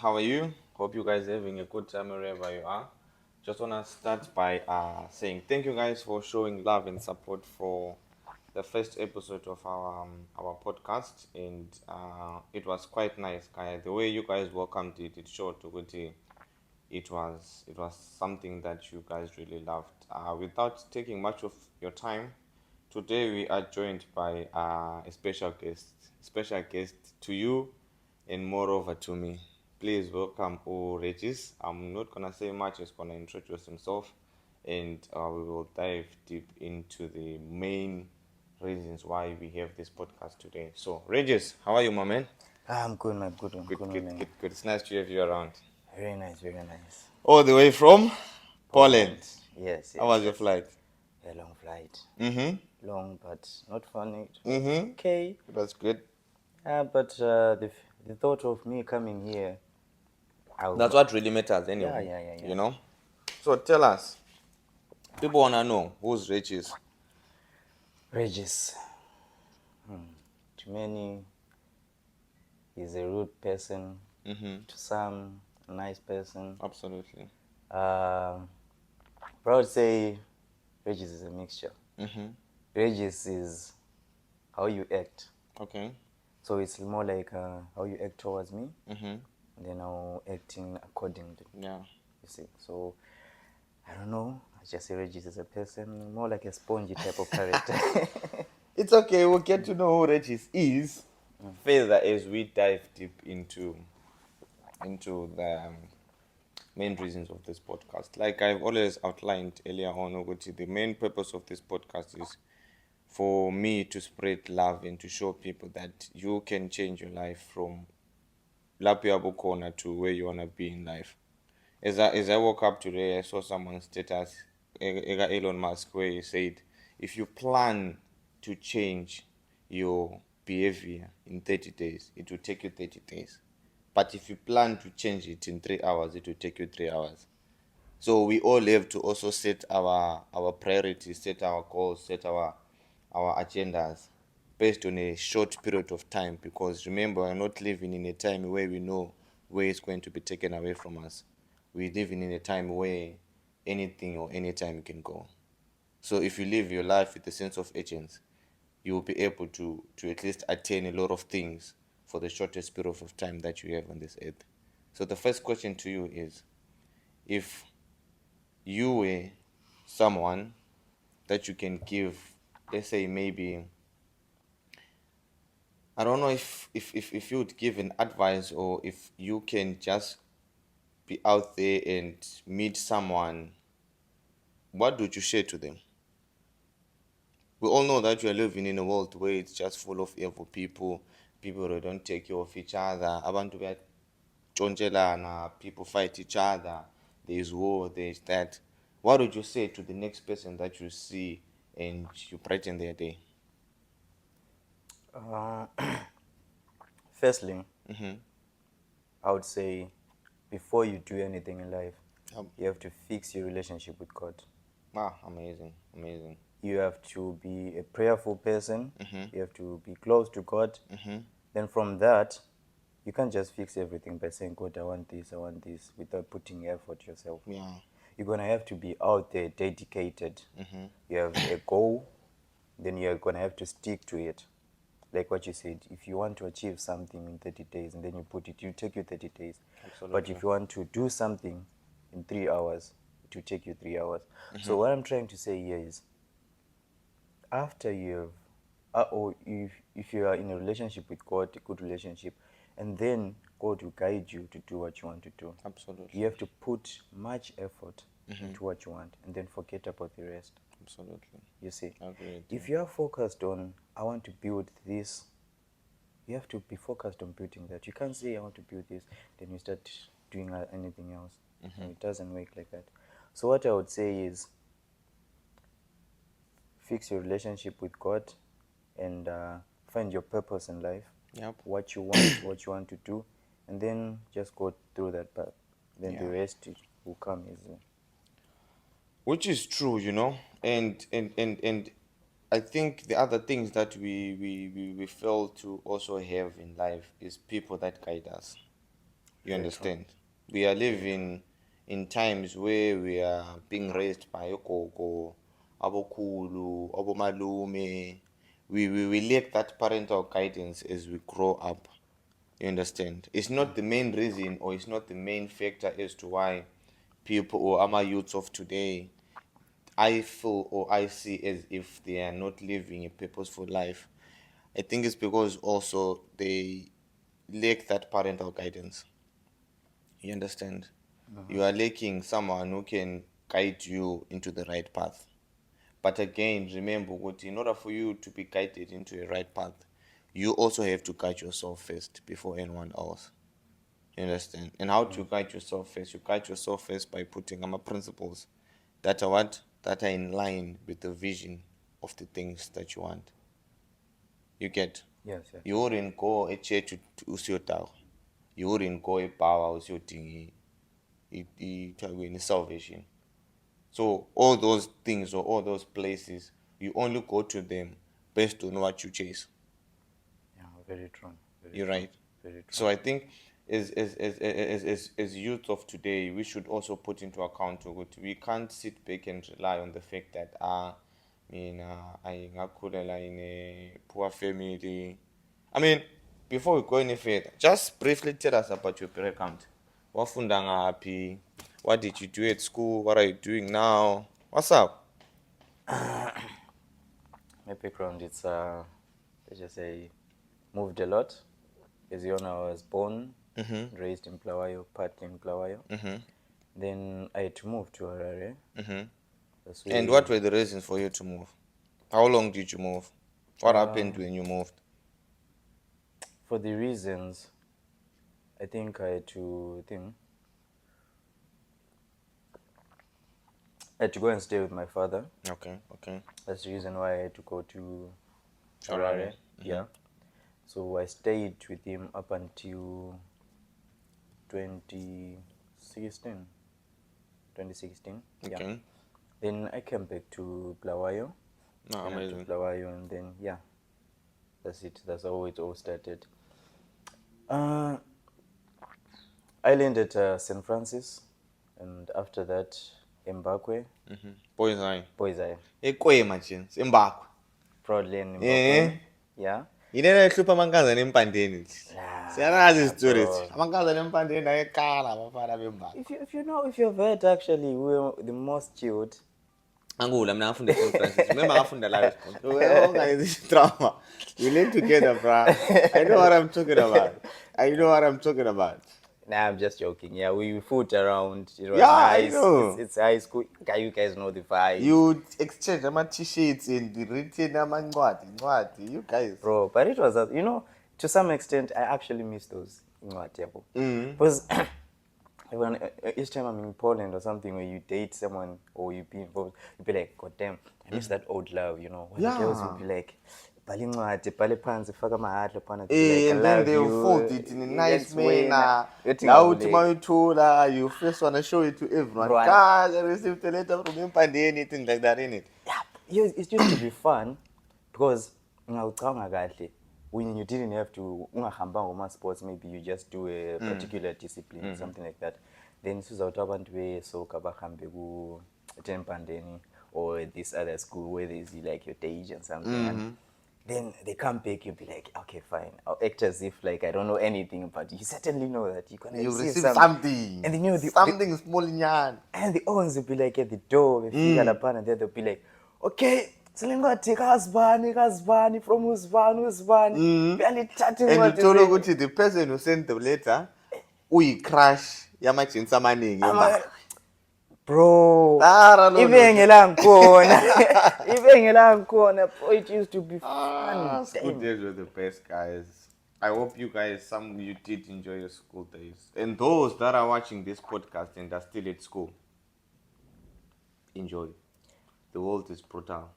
How are you? Hope you guys are having a good time wherever you are. Just wanna start by saying thank you guys for showing love and support for the first episode of our podcast, and it was quite nice, guys. The way you guys welcomed it, it showed to good. It was something that you guys really loved. Without taking much of your time, today we are joined by a special guest to you, and moreover to me. Please welcome Regis. I'm not gonna say much. He's gonna introduce himself, and we will dive deep into the main reasons why we have this podcast today. So, Regis, how are you, my man? I'm good, man. Good, I'm Good, good, my good, man. good, good. It's nice to have you around. Very nice, very nice. All the way from Poland. Poland. Yes, How yes, was your yes. flight? A long flight. Mm-hmm. Long, but not funny. It was Mm-hmm. okay. It was good. But the thought of me coming here, That's I'll. what really matters Yeah, anyway. yeah, yeah, You yeah. know? So tell us, people wanna know who's Regis. Regis. To many, he's a rude person. Mm-hmm. To some, a nice person. Absolutely. But I would say Regis is a mixture. Mm-hmm. Regis is how you act. Okay. So it's more like how you act towards me. Mm-hmm. Then I'll acting accordingly. Yeah. You see, so I don't know. I just say Regis is a person, more like a spongy type of character. It's okay. We'll get to know who Regis is further as we dive deep into the main reasons of this podcast. Like I've always outlined earlier on, Oguti, the main purpose of this podcast is for me to spread love and to show people that you can change your life from Lapiabo corner to where you wanna be in life. As I woke up today, I saw someone's status, Elon Musk, where he said, if you plan to change your behavior in 30 days, it will take you 30 days. But if you plan to change it in 3 hours, it will take you 3 hours. So we all have to also set our priorities, set our goals, set our agendas based on a short period of time, because remember, we're not living in a time where we know where it's going to be taken away from us. We're living in a time where anything or anytime can go. So if you live your life with a sense of urgency, you will be able to at least attain a lot of things for the shortest period of time that you have on this earth. So the first question to you is, if you were someone that you can give, let's say maybe, I don't know if you would give an advice, or if you can just be out there and meet someone, what would you share to them? We all know that we are living in a world where it's just full of evil people, people who don't take care of each other, abantu bayatshontshelana, people fight each other, there's war, there's that. What would you say to the next person that you see and you brighten their day? uh, Firstly, Mm-hmm. I would say before you do anything in life, Um, you have to fix your relationship with God. Amazing, amazing. You have to be a prayerful person. Mm-hmm. You have to be close to God. Mm-hmm. Then from that, you can't just fix everything by saying, God, I want this, without putting effort yourself. Yeah. You're going to have to be out there, dedicated. Mm-hmm. You have a goal, then you're going to have to stick to it. Like what you said, if you want to achieve something in 30 days and then you put it, you take you 30 days. But Absolutely. if you want to do something in 3 hours, it will take you 3 hours. Mm-hmm. So what I'm trying to say here is, after you've, or if you are in a relationship with God, a good relationship, and then God will guide you to do what you want to do. Absolutely. You have to put much effort into what you want, and then forget about the rest. Absolutely. You see, I agree with if you. you are focused on, I want to build this, you have to be focused on building that. You can't say, I want to build this, then you start doing anything else. And it doesn't work like that. So what I would say is, fix your relationship with God, and find your purpose in life, Yep. what you want, what you want to do, and then just go through that path. Then the Yeah. rest will come easily. Which is true, and I think the other things that we fail to also have in life is people that guide us. You understand? We are living in times where we are being raised by ogogo, abokulu, abomalume. We lack that parental guidance as we grow up. You understand? It's not the main reason or it's not the main factor as to why people or our youths of today I feel or I see as if they are not living a purposeful life. I think it's because also they lack that parental guidance. You understand? You are lacking someone who can guide you into the right path. But again, remember what in order for you to be guided into a right path, you also have to guide yourself first before anyone else. You understand? And how to guide yourself first? You guide yourself first by putting principles that are what? That are in line with the vision of the things that you want. You get? Yes, yes. You wouldn't go a church usiyotaka. You wouldn't go a power usiyodinga salvation. So all those things or all those places, you only go to them based on what you chase. Yeah, very true. Very You're true. right. Very true. So I think as youth of today, we should also put into account that we can't sit back and rely on the fact that I ngakhulela in a poor family. I mean, before we go any further, just briefly tell us about your background. Wafunda ngaphi? What did you do at school? What are you doing now? What's up? My background, it's let's just say, moved a lot. As you know, I was born, raised in Bulawayo, partly in Bulawayo. Then I had to move to Harare. That's And where- what were the reasons for you to move? How long did you move? What happened when you moved? For the reasons, I think I had to go and stay with my father. Okay. That's the reason why I had to go to Harare. Yeah. So I stayed with him up until 2016. 2016. Yeah. Okay. Then I came back to Bulawayo. No, Came back to amazing. Bulawayo, and then that's it. That's how it all started. I landed at St. Francis, and after that, Mbakwe, Boys eye. Boys Eye. Ekwema chin, simbakho. Proudly in Mbakwe. Yeah. Yeah. Yinena ehlupha amankazana empandeni. Siyanazi izistories. bro. Amankazana empandeni ayekhala abafana bembakho. If you've heard, actually, we were the most chilled. Angula mina ngafunda eSt Francis. Remember ngafunda la esikole. Organize drama. We live together, bro. I know what I'm talking about. Nah, I'm just joking. Yeah, we fooled around. It was Yeah, I nice. know. It's high school. You guys know the vibe. You exchange t-shirts and the written incwadi. You guys. Bro, but it was, to some extent, I actually miss those. Because when each time I'm in Poland or something, where you date someone or you be involved, you be like, God damn, I miss that old love, When the girls would be like, bhale incwadi, bhale phansi, faka amahadla phana, be like, I And then love they'll you. fold it in a nice That's when manner. Yothi Now, ngavuleki. you first want to show it to everyone. Bro, Guys, I received a letter from Impande, anything like that, innit? Yeah, it used to be fun because ngawucabanga kahle when you didn't have to ungahambanga uma sports, maybe you just do a particular discipline, something like that. Then sizawuthi abantu besoka bahambe ku Tempandeni or this other school where there's like your stage and something. And then they come back, you'll be like, okay, fine. I'll act as if like I don't know anything, but you certainly know that you're gonna You receive some- something. And then something small in yan. and the owns will be like at the door, befika lapha, and then they'll be like, okay, selengwadi kazibani from uzibani. Uyalithatha And you incwadi told zenu. ukuthi the person who sent the letter, crush yamajinsi amaningi embakho. Bro, Lara lo ibengelanga khona, bro, it used to be fun. School Damn. days were the best, guys. I hope you guys, some you did enjoy your school days. And those that are watching this podcast and are still at school, enjoy. The world is brutal.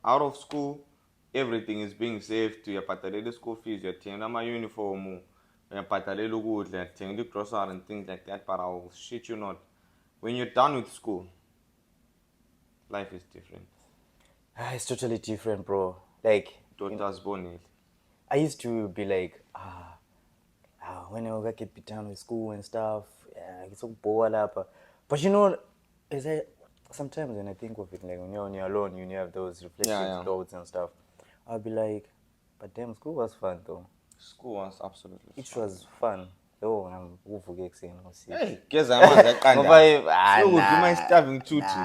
Out of school, everything is being saved. Uyabhadalela school fees, uyathenga ama-uniform, uyabhadalela ukudla, uyathenga grocery and things like that. But I'll shit you not. When you're done with school, life is different. It's totally different, bro. Like, Daughters born. I used to be like, when I get beat down with school and stuff, yeah, it's so bored up. But you know, as I sometimes when I think of it, like when you're alone, you have those reflective Yeah. thoughts and stuff. I'll be like, but damn, school was fun though. School was absolutely It fun. was fun. Though I'm uvuke ekuseni ngo-6. Hey, geza amanzi aqandayo. Siyokudla uma starving tuthi.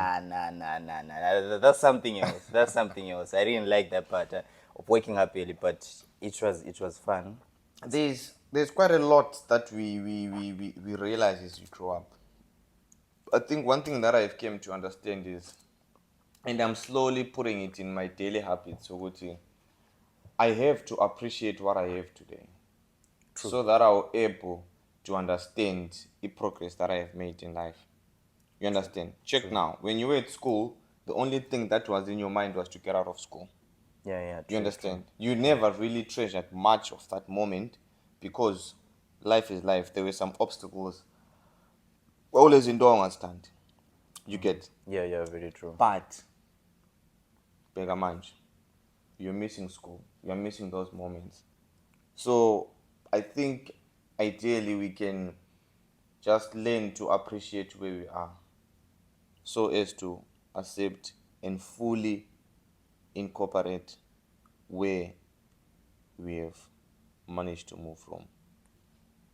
Nah. That's something else. That's something else. I didn't like that part of waking up early, but it was fun. There's quite a lot that we realize as you grow up. I think one thing that I've came to understand is, and I'm slowly putting it in my daily habits, ukuthi I have to appreciate what I have today. True. So that I'll able to understand the progress that I have made in life. You understand? Check now. When you were at school, the only thing that was in your mind was to get out of school. Yeah. You understand? You never really treasured much of that moment because life is life. There were some obstacles. Always in don't understand. You get? Yeah, very true. But bega manje, you're missing school. You're missing those moments. So I think ideally we can just learn to appreciate where we are so as to accept and fully incorporate where we have managed to move from.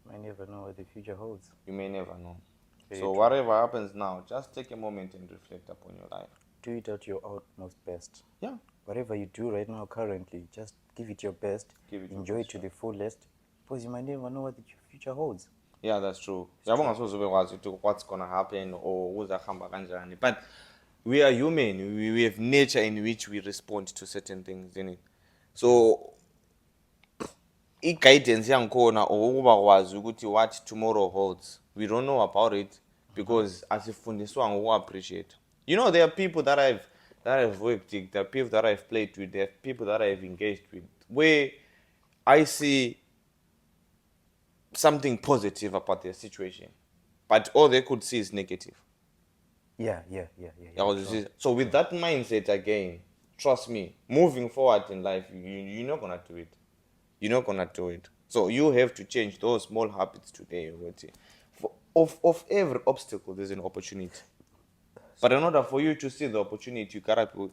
Might never know what the future holds. You may never know. Very So true. whatever happens now, just take a moment and reflect upon your life. Do it at your utmost best. Yeah. Whatever you do right now, currently, just give it your best. Give it your Enjoy best, it to the fullest, because you might never know what the future holds. Yeah, that's true. Yabonga soze bekwazi ukuthi what's gonna happen or kuzahamba kanjani. But we are human. We have nature in which we respond to certain things, innit? So i-guidance yangikhona or ukuba kwazi ukuthi what tomorrow holds. We don't know about it because asifundiswa ngoku-appreciate. You know, there are people that I've worked with, there are people that I've played with, there are people that I've engaged with, where I see something positive about their situation, but all they could see is negative. Yeah. True. So with that mindset again, trust me, moving forward in life, you're not gonna do it. You're not gonna do it. So you have to change those small habits today. Of every obstacle, there's an opportunity. But in order for you to see the opportunity, you gotta be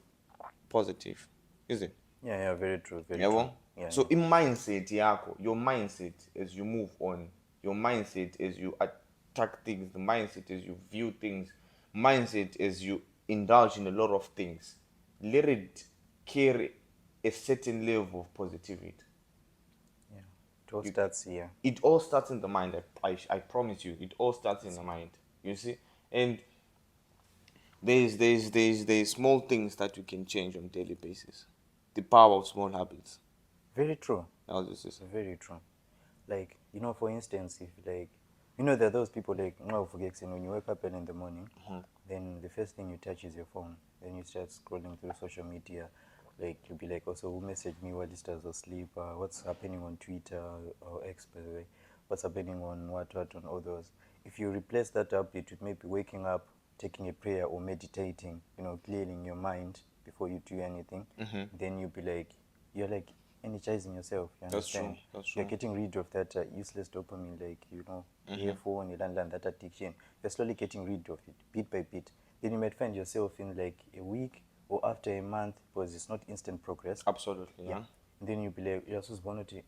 positive, is it? Yeah, very true. Very Yeah, true. so in mindset yako, your mindset as you move on, your mindset as you attack things, the mindset as you view things, mindset as you indulge in a lot of things, let it carry a certain level of positivity. Yeah. It all starts here. It all starts in the mind. I promise you, it all starts in the mind. You see, and there's small things that you can change on a daily basis. The power of small habits. Very true. I'll just say. Very true. Like, for instance, if there are those people like, when you wake up early in the morning, then the first thing you touch is your phone. Then you start scrolling through social media. Like, you'll be like, also, who messaged me while this was asleep? What's happening on Twitter or X, by the way? What's happening on what, on all those? If you replace that update with maybe waking up, taking a prayer or meditating, clearing your mind before you do anything, then you'll be like, you're like energizing yourself. You understand? That's true. You're getting rid of that useless dopamine, like, earphone, you learn that addiction. You're slowly getting rid of it, bit by bit. Then you might find yourself in like a week or after a month, because it's not instant progress. Absolutely, yeah. And then you'll be like, you're supposed to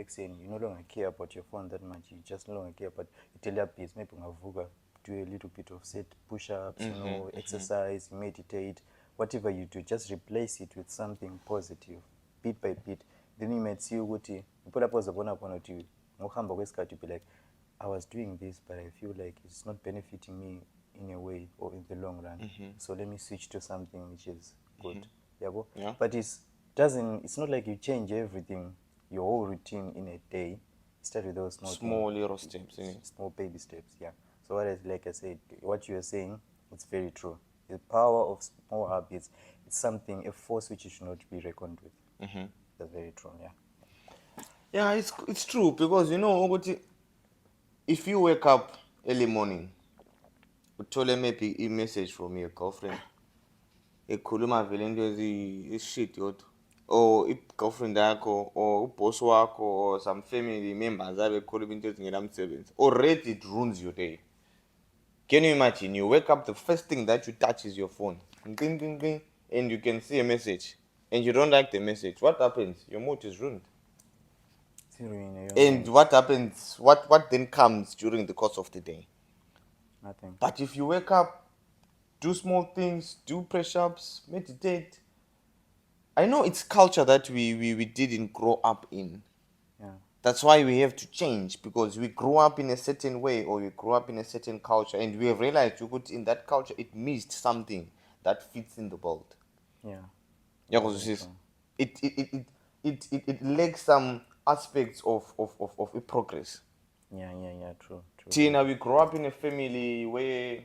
saying you no longer care about your phone that much. You just no longer care about your updates. Maybe do a little bit of set push-ups, exercise, meditate, whatever you do, just replace it with something positive, bit by bit. Then you might see ukuthi you be like, I was doing this, but I feel like it's not benefiting me in a way or in the long run. So let me switch to something which is good. Yeah. But it's not like you change everything, your whole routine in a day. Start with those small little steps, small baby steps. Yeah. So like I said, what you are saying, it's very true. The power of small habits, it's something, a force which you should not be reckoned with. That's very true. Yeah, it's true, because if you wake up early morning, uthole maybe a message from your girlfriend, ekhuluma vele into shit yodwa, or i-girlfriend yakho or uboss wakho or some family members abekhuluma into ezingenamsebenzi, already it ruins your day. Can you imagine? You wake up, the first thing that you touch is your phone. Ding, ding, ding, and you can see a message. And you don't like the message. What happens? Your mood is ruined. And what happens? What then comes during the course of the day? Nothing. But if you wake up, do small things, do press-ups, meditate. I know it's culture that we didn't grow up in. Yeah. That's why we have to change, because we grew up in a certain way or we grew up in a certain culture, and we have realized in that culture it missed something that fits in the world. Yeah. Yeah, Very because it, true. it lacks some aspects of a progress. Yeah. True. Tina, we grew up in a family where,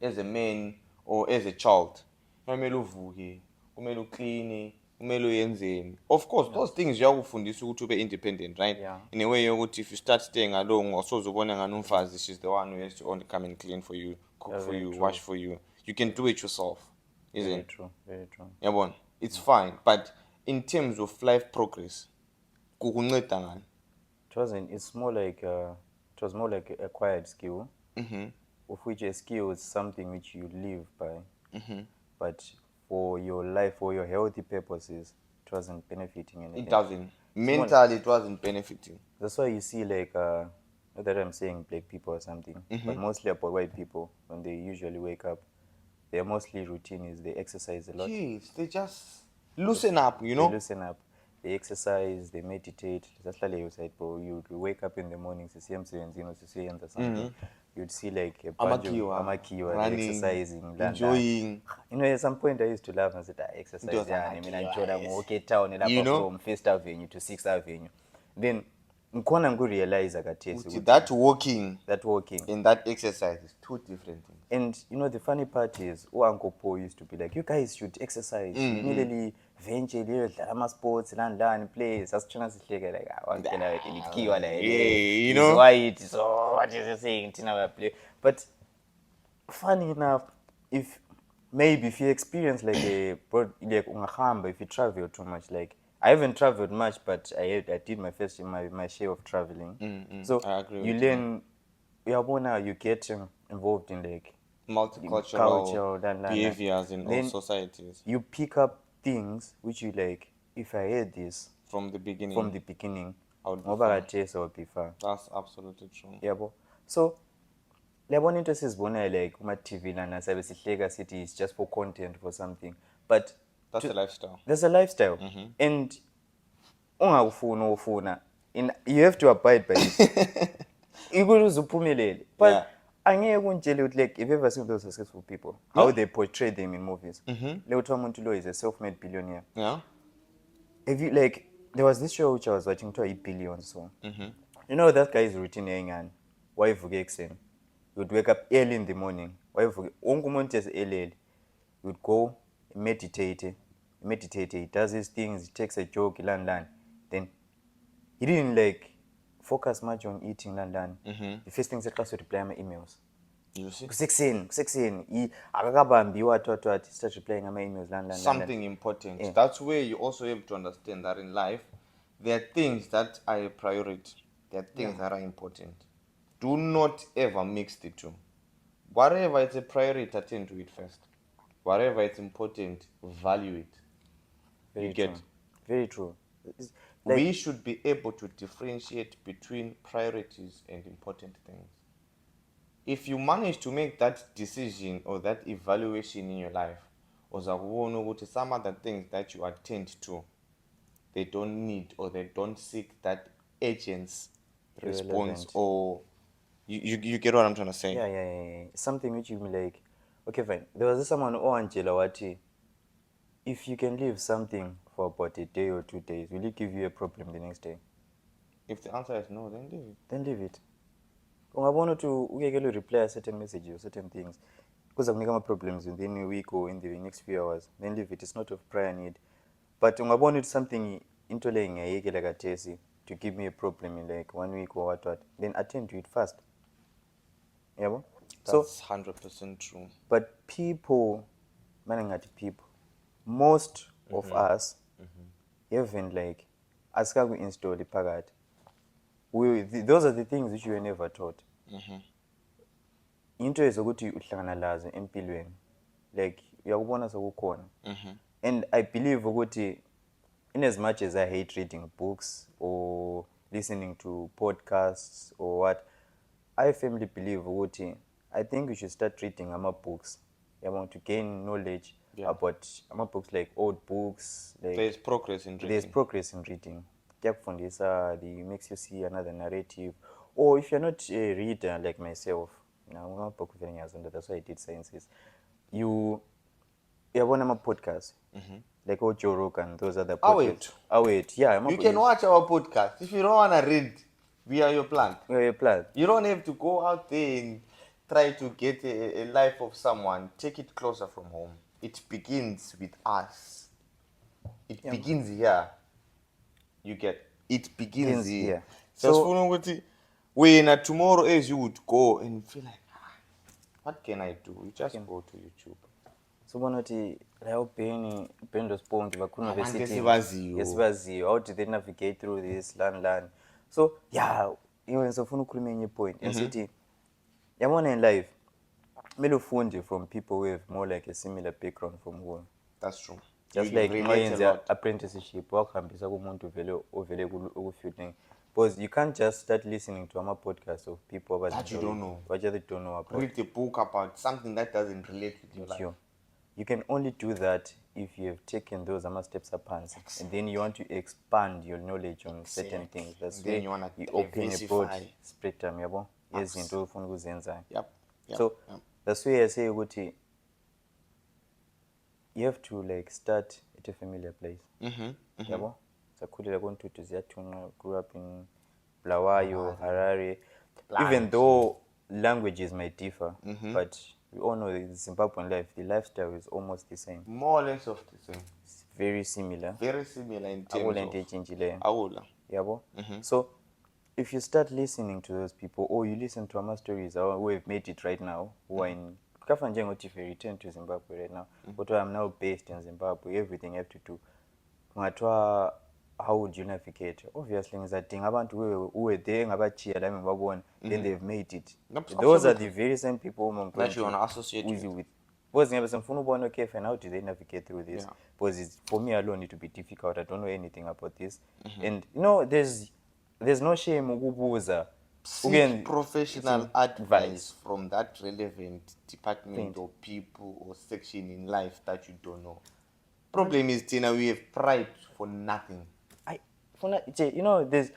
as a man or as a child, kumele uvuke, kumele uclean, kumele uyenzeni. Of course, those things ziyakufundisa ukuthi ube independent, right? Yeah. In a way yokuthi if you start staying alone, awusoze ubone ngani umfazi, she's the one who has to only come and clean for you, cook Yeah, for very you, true. wash for you. You can do it yourself, isn't Very it? true. Very true. Yabona, it's fine, but in terms of life progress, kukunceda ngani? It wasn't. It's more like it was more like an acquired skill, of which a skill is something which you live by. But for your life, for your healthy purposes, it wasn't benefiting anything. It doesn't. Mentally, it wasn't benefiting. That's why you see like not that I'm saying black people or something, but mostly about white people when they usually wake up, their mostly routine is they exercise a lot. Yes, they just loosen up, you They know? loosen up, they exercise, they meditate. That's like you said, bro. You wake up in the morning, something. You'd see like a bunch of amakiwa running, exercising, enjoying. You know, at some point I used to laugh and said, I exercise. It was Yeah, I mean, amakiwa, I'm yes. walking town You know? from 1st Avenue to 6th Avenue. Then, nkona ngu-realize akathesi That walking that walking. and that exercise is two different things. And you know the funny part is, Uncle Paul used to be like, you guys should exercise. Immediately venture sports, learn, play. Sasitshona sihleke like one litkiwa like you he's know? white. So what is he saying? Tina play. But funny enough, if you experience like if you travel too much, like I haven't traveled much, but I did my share of traveling. So I agree you with learn, you get involved in like multicultural culture, behaviors in all then societies you pick up things which you like. If I had this from the beginning. I would be fine. That's absolutely true. Yabo. So liyabona into esizibonayo like kuma-TV lana sabe sihleka sithi it's just for content for something, but that's a lifestyle. There's a lifestyle. And ungakufuna you have to abide by it. Ikuze uphumelele. But angeke ungitshele ukuthi like if you ever seen those successful people, how they portray them in movies. Lewuthiwa umuntu lo is a self-made billionaire. Yeah. If you like, there was this show which I was watching to Billions. So you know that guy's routine engane. Wayivuka ekuseni. You would wake up early in the morning. Wonke umuntu early. You would go meditate. He does his things, he takes a joke, learn. Then he didn't like focus much on eating, learn. The first thing is to reply my emails. You see? Kusekuseni akakabambi what start replying my emails, learn. Something important. That's where you also have to understand that in life there are things that are a priority. There are things that are important. Do not ever mix the two. Whatever is a priority, attend to it first. Whatever is important, value it. Very true. We should be able to differentiate between priorities and important things. If you manage to make that decision or that evaluation in your life, some other things that you attend to, they don't need or they don't seek that agent's response, or you get what I'm trying to say? Yeah. Something which you be like, okay, fine. There was someone Angela Wati. If you can leave something for about a day or 2 days, will it give you a problem the next day? If the answer is no, then leave it. Then leave it. Ungabona to reply certain messages or certain things because of negative problems within a week or in the next few hours. Then leave it. It's not of prior need. But ungabona it's something interlaying like a tesi to give me a problem in like 1 week or what. Then attend to it first. Yeah. That's 100% true. But most of us, even like asikaku-install phakathi. Those are the things which you were never taught. Into ezokuthi uhlangana lazo empilweni, like uyakubona sekukhona. And I believe ukuthi, in as much as I hate reading books or listening to podcasts or what, I firmly believe ukuthi I think we should start reading books. I want to gain knowledge about books, like old books. Like There's progress in reading. There's progress in reading. Kuyakufundisa, it makes you see another narrative. Or if you're not a reader like myself, that's why I did sciences. You want a podcast, like Joe Rogan, those other podcasts. Wait. Yeah, you can watch our podcast. If you don't want to read, we are your plant. You don't have to go out there and try to get a life of someone. Take it closer from home. It begins with us. It begins here. You get it begins here. So when tomorrow as you would go and feel like, what can I do? You just go to YouTube. So bonoti lao peni pendo sponge vakhuluma how did they navigate through this learn. So yeah, ngizofuna ukukhuluma enye point ngithi yabona in life kumele ufunde from people who have more like a similar background from home. That's true. Just like ngoyenza apprenticeship wakuhambisa kumuntu ovele ku-field thing, because you can't just start listening to podcasts of people that you don't know. What you don't know about. Read a book about something that doesn't relate with your life. You can only do that if you have taken those steps upon, and then you want to expand your knowledge on certain things. That's why you open a broad spectrum, yabo. Yezinto ofuna ukuzenza. So that's why I say ukuthi you have to like start at a familiar place. Yabo. Sakhulela koNtutu Ziyathunywa, grew up in Bulawayo, Harare. Even though languages might differ, but we all know that in Zimbabwean life, the lifestyle is almost the same. More or less of the same. It's very similar. Very similar in terms of Aula. Yabo. So if you start listening to those people, or you listen to our stories who have made it right now, who are in Kafanjengo, if you return to Zimbabwe right now, but I'm now based in Zimbabwe, everything I have to do. How would you navigate? Obviously, ngizadinga abantu who were there ngabachiya la ngibabona, then they've made it. Those are the very same people that you want to associate with. Because ngiyabesengifuna ubona okay, fine, how do they navigate through this? Because for me alone it would be difficult. I don't know anything about this. And there's no shame ukubuza. Seek professional advice from that relevant department or people or section in life that you don't know. Problem is, Tina, we have pride for nothing. There's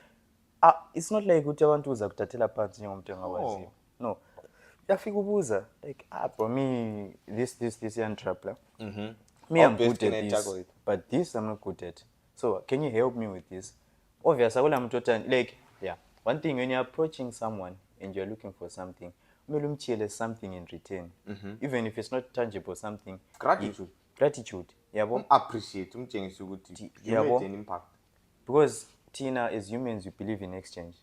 it's not like uthi abantu uza kuthathela phansi njengomuntu engawaziyo. No. Uyafika ubuza like bro, me this young traveler. Me, I'm good at this, but this I'm not good at. So can you help me with this? Obviously, one thing when you're approaching someone and you're looking for something, kumele umtshele something in return. Even if it's not tangible, something. Gratitude. Yabo. Appreciate umtshengisa ukuthi you made an impact. Because Tina, as humans, we believe in exchange.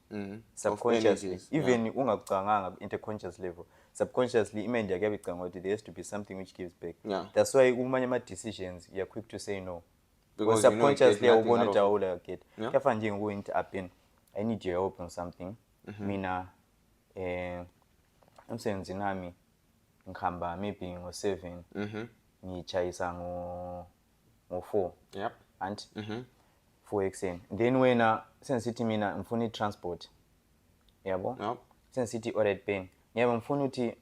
Subconsciously, even ungacanganga interconscious level, subconsciously, there has to be something which gives back. That's why umanya decisions, you're quick to say no. Because subconsciously, I want to get. I need your help on something. Mina, I'm saying Zinami, Nkamba, maybe ngo 7, ngichayisa ngo 4. Yep. And 4XN. Then when sensitive mina mfuni transport. Yabo? Yep. Sensitive already pain. Yabo mfuni uthi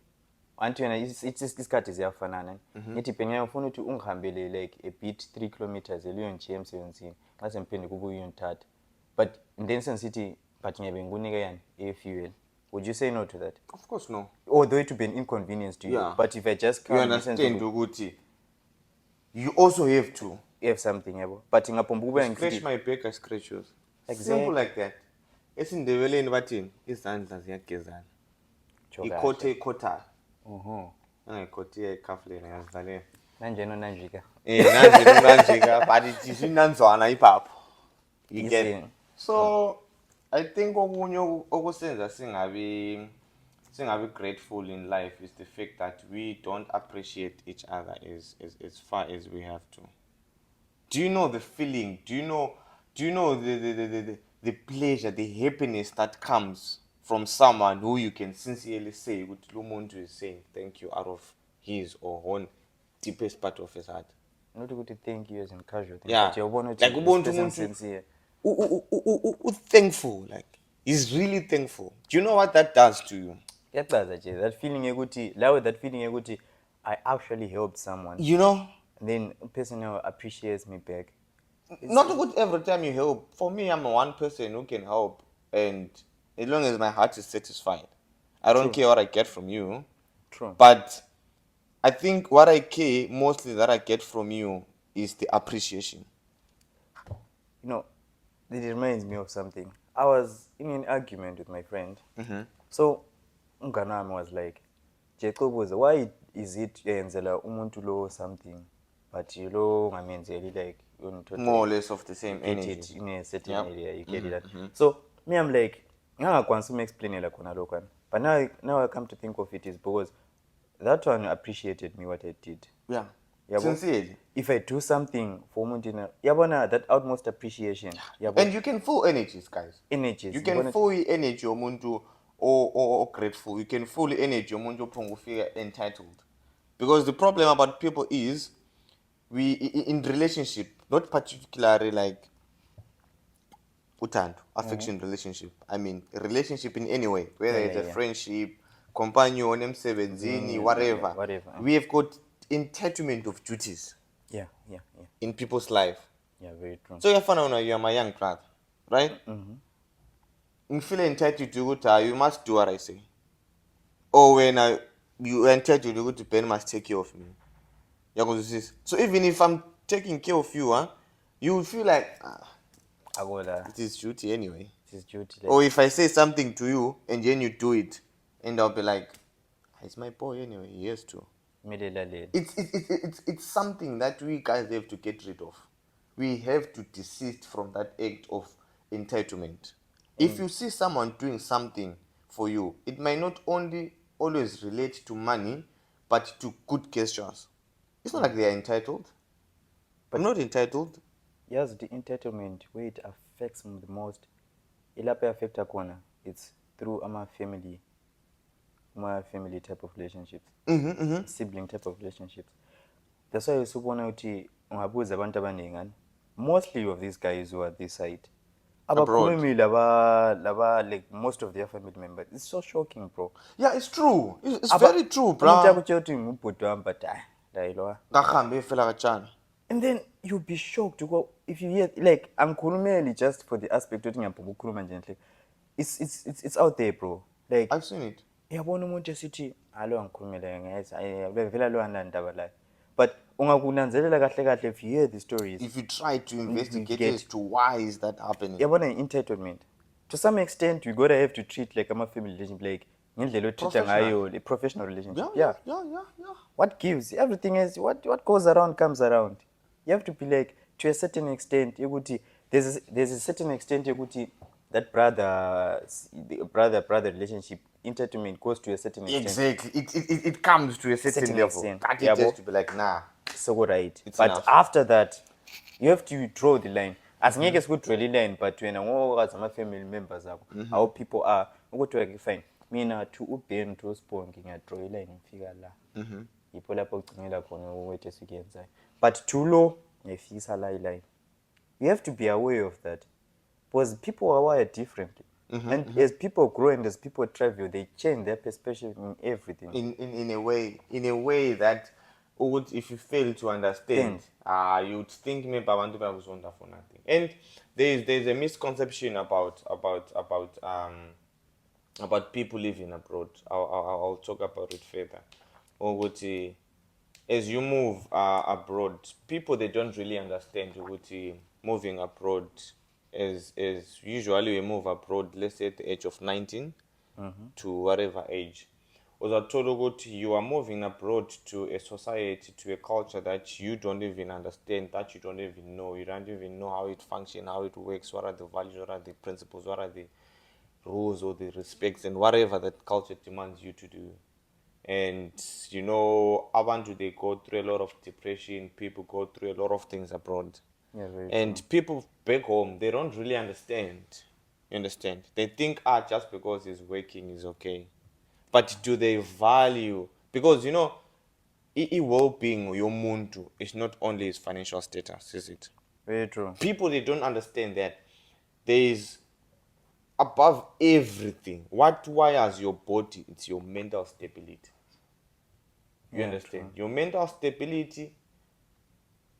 anti wena isikhathi ziyafanana. Ngithi phela mfuni uthi ungihambele like a bit 3 kilometers eliyo nje emsebenzini. Ngase ngiphinde kubuye uyonithatha. But then sensitive but ngiyabe ngikunika yani fuel. Would you say no to that? Of course no. Although it would be an inconvenience to you. But if I just come, you understand ukuthi you also have to something, yabo. But ngapombuka scratch my back, I scratch yours. Simple like that. Esindebeleni bathini izandla ziyagezana. Ikhothe ikhotha. Angayikhothe ekhafuleni yazidlalela. Nanjeno nanjika. Nanjika but it is inanzwana iphapho. You get. So I think okunye okusenza singabi grateful in life is the fact that we don't appreciate each other as far as we have to. Do you know the feeling? Do you know the pleasure, the happiness that comes from someone who you can sincerely say what Lumuntu is saying thank you out of his or her deepest part of his heart? Not ukuthi thank you as in casual thing, Yeah. but uyabona Like ukuthi this Ubuntu person Muntu sincere. thankful. Like he's really thankful. Do you know what that does to you? Kuyachaza nje that feeling yokuthi lawe that feeling yokuthi I actually helped someone, You know? and then a person now appreciates me back. Not good every time you help. For me, I'm one person who can help, and as long as my heart is satisfied, I don't True. care what I get from you. True. But I think what I care mostly that I get from you is the appreciation. You know, it reminds me of something. I was in an argument with my friend. So umngani wami was like, Jacob, why is it yenzela umuntu lo something but you lo ngamenzeli, like More or less of the same you get energy. it in a certain Yep. area, you get it. So me, I'm like, ngangakwanisa umu-explainela khona lokho. But now I come to think of it is because that one appreciated me what I did. Yeah. Yabo? Sincerely. If I do something for umuntu, yabona, that utmost appreciation. Yabo? And you can feel energies, guys. Energies. You can feel the energy yomuntu or grateful. You can feel the energy yomuntu ophonga feel entitled. Because the problem about people is we in relationship, not particularly like uthando, affection relationship. I mean a relationship in any way, whether Yeah, it's yeah, a yeah. friendship, companion, emsebenzini, whatever. Whatever. We have got entitlement of duties Yeah. in people's life. Yeah, very true. So you are my young brother, right? You feel entitled to go you must do what I say. Or when you are entitled to go to Ben must take care of me. So even if I'm taking care of you, you will feel like it is duty anyway. It is duty. Or if I say something to you and then you do it, and I'll be like, it's my boy anyway, he has to. It's something that we guys have to get rid of. We have to desist from that act of entitlement. If you see someone doing something for you, it might not only always relate to money, but to good gestures. It's not like they are entitled. I'm not entitled. Yes, the entitlement, where it affects me the most, ilapho affecta khona, it's through my family type of relationships, sibling type of relationships. That's why usubona ukuthi ungabuza abantu abaningi, mostly of these guys who are this side abakhulumi laba like most of their family members. It's so shocking, bro. Yeah, it's true. It's very true, bro. Umuntu akutshela ukuthi ngubhuti wami, but Kahambe and then you'll be shocked to go if you hear like angikhulumeli just for the aspect ukuthi ngiyabhuka ukukhuluma nje nje. It's out there, bro. Like I've seen it. uyabona umuntu esithi alo angikhulumele ngeza lo andaba la, but ungakunanzelela kahle kahle if you hear the stories, If you try to investigate get- as to why is that happening. yabona entitlement to some extent we gotta have to treat like family relationship like ngendlela otreata ngayo a professional relationship. Yeah. What gives everything is what goes around comes around. You have to be like to a certain extent yokuthi there's a certain extent yokuthi that brother relationship entitlement goes to a certain extent. Exactly. It comes to a certain level. extent. That it Yabo? has to be like, nah. So right. It's But enough. after that, you have to draw the line. Asingeke sikudraw the line, but wena ngokazi ama-family members akho, how people are, ukuthi like fine, mina to uBen to uSibongi ngiyadraw iline ngifika la. Yipho lapho ugcinela khona wethu esikuyenzayo. But too low, ngiyayifikisa la iline. You have to be aware of that. Because people are wired differently. And as people grow and as people travel, they change their perspective in everything. In a way that if you fail to understand, you'd think maybe abantu bayakuzonda for nothing. And there's a misconception about people living abroad. I'll talk about it further. Ukuthi as you move abroad, people they don't really understand ukuthi moving abroad is usually we move abroad, let's say at the age of 19 to whatever age. Uzathola ukuthi you are moving abroad to a society, to a culture that you don't even understand, that you don't even know. You don't even know how it functions, how it works, what are the values, what are the principles, what are the rules or the respects and whatever that culture demands you to do. And abantu they go through a lot of depression, people go through a lot of things abroad. Yeah, very And true. people back home, they don't really understand. You understand? They think, just because he's working is okay. But do they value? Because, well-being yomuntu is not only his financial status, is it? Very true. People, they don't understand that there is above everything. What wires your body? It's your mental stability. You Yeah, understand? true. Your mental stability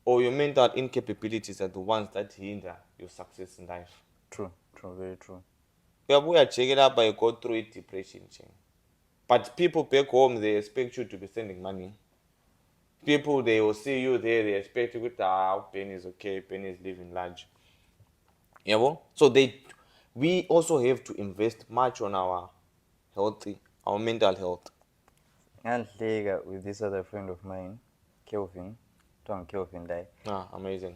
or your mental incapabilities are the ones that hinder your success in life. True. True. Very true. Uyabuya check it up, you go through it, depression. But people back home, they expect you to be sending money. People, they will see you there, they expect you to Penny is okay, Penny is living large. Yeah, so we also have to invest much on our mental health. And later with this other friend of mine, Kelvin, Tom Kelvin, like. Amazing.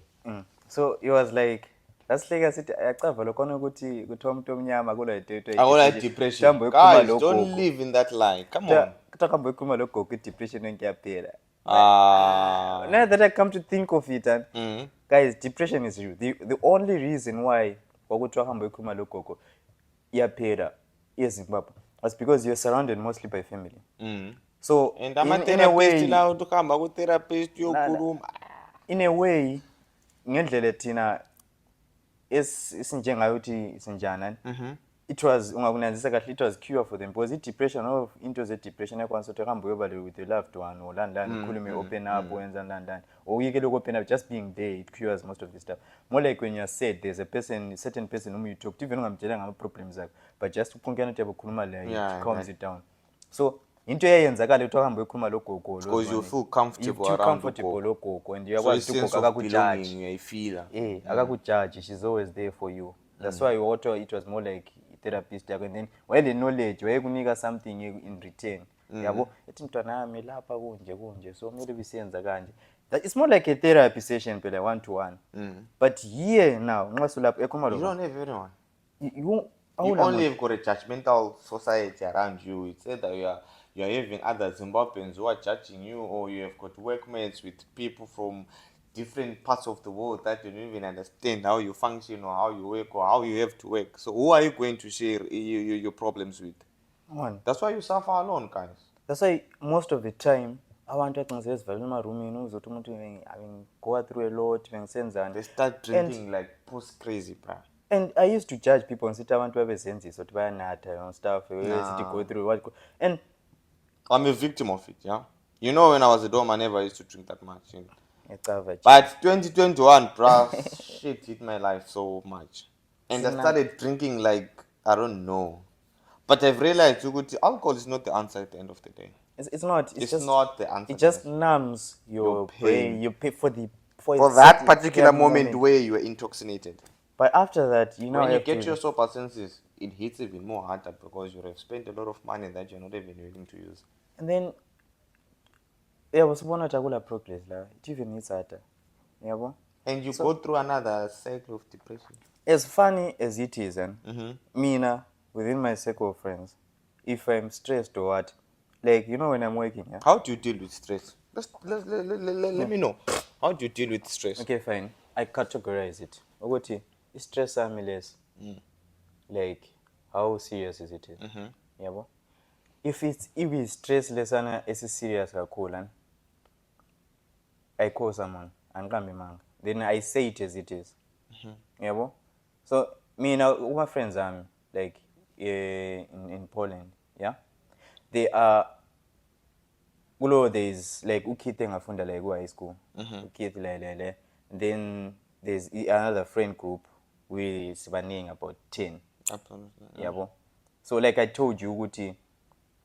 So he was like, that's like asithi ayacava lokho khona ukuthi kuthiwa umuntu omnyama I got like i-depression depression. mhlawumbe ekhuluma Guys, lo don't gogo live in that lie. Come kuthiwa on. kuhambe ekhuluma lo gogo i-depression yonke yaphela. Ah. Now that I come to think of it, and Mm. guys, depression is real. The only reason why kwakuthiwa hambe ekhuluma lo gogo iyaphela eZimbabwe was because you're surrounded mostly by family. So And in a ama-therapist way, lawo ukuhamba ku-therapist Nana. yokhuluma. in a way, ngendlela thina esinjengayo ukuthi sinjani, it was ungakunanzisa kahle, it was cure for them because i-depression of into ze-depression yakwanisa ukuthi hambe uyobale with your loved one or lani ukhulume open up wenza lani or uyekele open up, just being there, it cures most of the stuff. More like when you're sad, there's a certain person whom you talk to, even ungamtshela ngama-problems akho, but just ukunkena uthi yabokhuluma laye, Yeah, it calms it down. So into eyayenzakala ukuthi ahambe ekhuluma lo gogo Because you feel comfortable you around comfortable ugogo. lo gogo and So uyakwazi a ukuthi sense ugogo of belonging, akakujaji. uyayifila. Akakujaji, she's always there for you. That's why it was more like a therapist yakho, and then the knowledge wayekunika something in return. Yabo ethi mntwana wami lapha kunje so kumele bisiyenza kanje. It's more like a therapy session phela, one to one. But here now nxa sulapho ekhuluma You lo don't have anyone. you You only have got a judgmental society around you. It's either you are having other Zimbabweans who are judging you, or you have got workmates with people from different parts of the world that you don't even understand how you function or how you work or how you have to work. So who are you going to share your problems with? one. That's why you suffer alone, guys. That's why most of the time abantu athi ngisezivalela emarumini uzothi umuntu go through a lot bengisenzani. They start drinking like post crazy, bruh. And I used to judge people and sit abantu babezenzisa ukuthi bayanatha and stuff, go through what, and I'm a victim of it, yeah. You know, when I was a dorm, I never used to drink that much. ngiyacava But 2021, bruh, shit hit my life so much. And I Sina- started drinking like, I don't know. But I've realized alcohol is not the answer at the end of the day. it's not. It's just not the answer, It just guys. numbs your brain. pain. You pay for a For that certain particular moment where you were intoxicated. But after that, you now When you have get to. your sober senses, it hits even more harder because you have spent a lot of money that you're not even willing to use. And then uyabona ukuthi akula progress la, it even hits harder. Yabo? And you go through another cycle of depression. As funny as it is, and mina within my circle of friends, if I'm stressed or what, like when I'm working, yeah. How do you deal with stress? Let me know. How do you deal with stress? Okay, fine. I categorize it. Ukuthi stress sami less. Like how serious is it? Yabo? If it's stress lesana esi serious kakhulu, I call someone and manga. Then I say it as it is. Yabo? So me now, my friends like in Poland, yeah. They are there is like ukith engafunda like high school. Ukith lele. Then there's another friend group we sibaningi about 10. Absolutely. Yabo? So like I told you ukuthi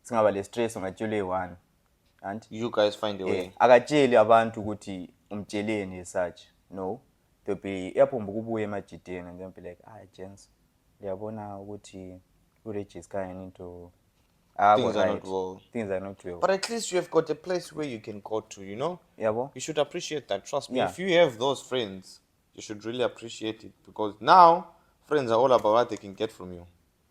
singaba le stress ungatshele one. And You guys find a way. akatsheli abantu ukuthi umtsheleni such. No. They'll be yaphumba ukubuya emajideni and they'll be like, gents, liyabona ukuthi uregister into Things are not well. Things are not well. But at least you have got a place where you can go to, Yabo? You should appreciate that. Trust me. Yeah. If you have those friends, you should really appreciate it because now friends are all about what they can get from you.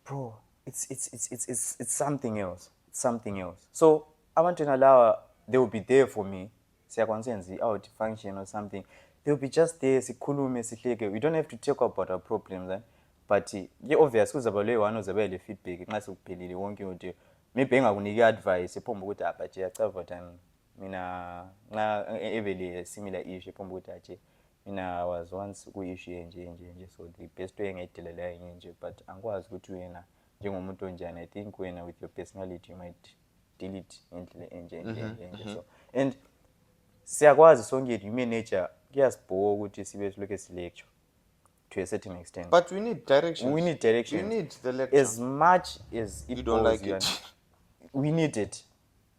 Bro, it's something else. It's something else. So I want to allow they will be there for me. Siyakwanisa out function or something. they'll be just there sikhulume sihleke. We don't have to talk about our problems but obvious kuzaba loyo one ozabe le feedback nxa sekuphelile wonke into maybe engakuniki advice ephomba ukuthi but yacava than mina nxa evele similar issue ephomba ukuthi ache mina was once ku-issue enje so the best way engayidelela yenye nje but angikwazi ukuthi wena njengomuntu onjani. I think wena with your personality you might deal it ngendlela enje so and siyakwazi sonke human nature kuyasibhoka ukuthi sibe silokhu silecture to a certain extent. But we need directions. We need directions. We need the lecture. As much as it you don't goes, like it. We need it.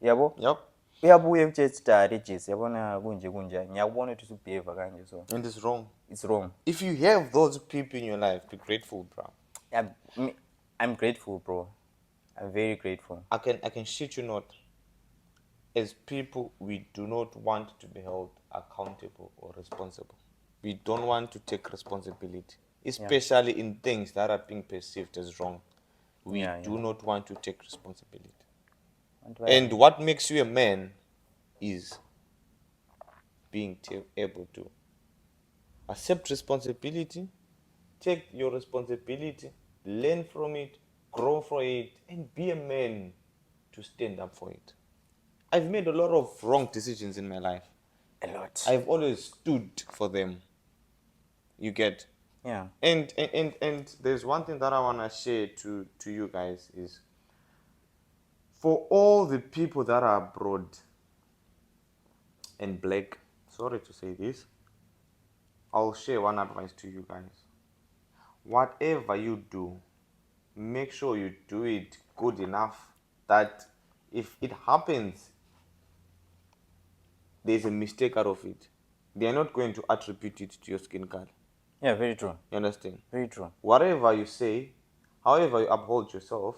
Yabo? Yep. Uyabuya ukutshela Regis yabona kunje ngiyakubona ukuthi usubehave kanje so. And it's wrong. It's wrong. If you have those people in your life, be grateful, bro. I'm grateful, bro. I'm very grateful. I can shit you not. As people, we do not want to be held accountable or responsible. We don't want to take responsibility, especially in things that are being perceived as wrong. We do not want to take responsibility. And what makes you a man is being able to accept responsibility, take your responsibility, learn from it, grow from it, and be a man to stand up for it. I've made a lot of wrong decisions in my life. A lot. I've always stood for them. You get? Yeah. And there's one thing that I want to share to you guys is for all the people that are abroad and black, sorry to say this, I'll share one advice to you guys. Whatever you do, make sure you do it good enough that if it happens, there's a mistake out of it, they are not going to attribute it to your skin color. Yeah, very true. You understand? Very true. Whatever you say, however you uphold yourself,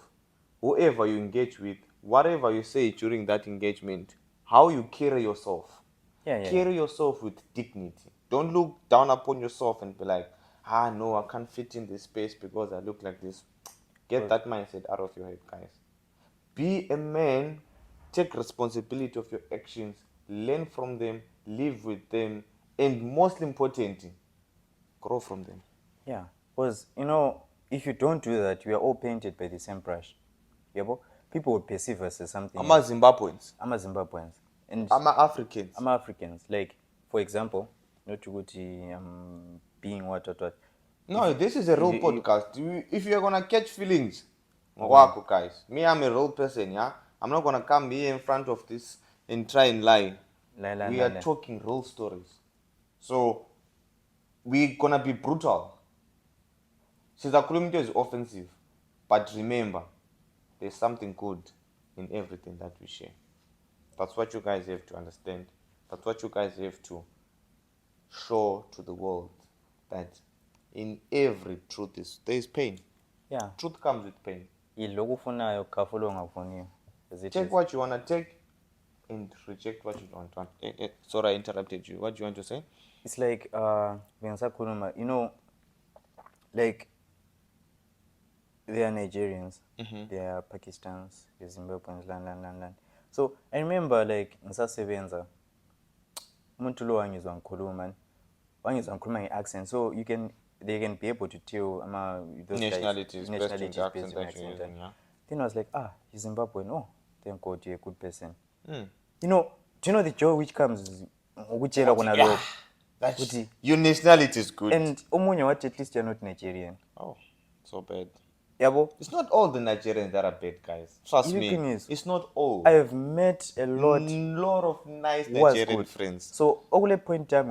whoever you engage with, whatever you say during that engagement, how you carry yourself. Carry yourself with dignity. Don't look down upon yourself and be like, no, I can't fit in this space because I look like this. Get that mindset out of your head, guys. Be a man, take responsibility of your actions, learn from them, live with them, and most importantly, grow from them. Yeah, because, if you don't do that, we are all painted by the same brush. People would perceive us as something. I'm a Zimbabweans. And I'm Africans. I'm Africans. Like, for example, not to go to being what. No, this is a real podcast. If you're gonna catch feelings, guys, me, I'm a real person, yeah? I'm not gonna come here in front of this and try and lie. We are talking real stories. So, we're gonna be brutal. Sizakhuluma is offensive. But remember, there's something good in everything that we share. That's what you guys have to understand. That's what you guys have to show to the world, that in every truth there is pain. Yeah. Truth comes with pain. Take what you want to take and reject what you don't want. Sorry, I interrupted you. What do you want to say? It's like, like, they are Nigerians, they are Pakistans, they are Zimbabweans, land. So I remember, like, ngisasebenza umuntu lo wangizwa ngikhuluma nge-accent, so they can be able to tell those nationalities based on the accent that you're using, yeah. Then I was like, he's Zimbabwean. Oh, thank God, you're a good person. Do you know the joy which comes your nationality is good. And omunye what, at least you're not Nigerian. Oh, so bad. Yabo? It's not all the Nigerians that are bad, guys. Trust me. It's not all. I have met a lot of nice Nigerian friends. So, okule point time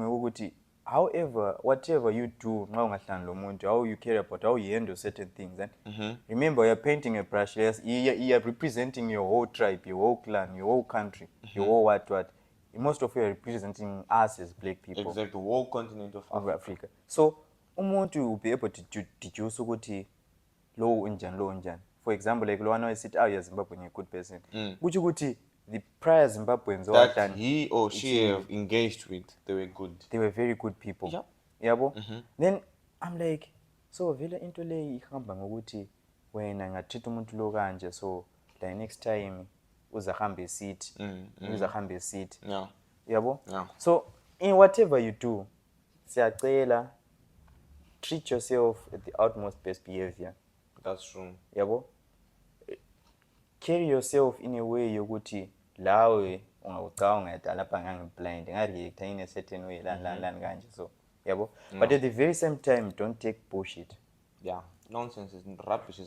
however, whatever you do, how you care about, how you handle certain things, remember you're painting a brush. You're representing your whole tribe, your whole clan, your whole country, your whole what. Most of you are representing us as black people. Exactly, the whole continent of Africa. So, umuntu will be able to deduce ukuthi low unjan. For example, like Luano, I said, you're Zimbabwean, a good person. Which ukuthi the prior Zimbabweans that he or she have engaged with, they were good. They were very good people. Yep. Yabo? Then I'm like, so vele into le ihamba ngokuthi wena ngatreat umuntu lo kanje, so the next time uzahambe seat. Yeah. Yabo? Yeah. So in whatever you do, siyacela, treat yourself at the utmost best behavior. That's true. Yabo? Carry yourself in a way yokuthi lawe ungawucabanga ngathi lapha ngangiblind ngareacta in a certain way lani kanje so yabo. But at the very same time, don't take bullshit. Yeah, nonsense is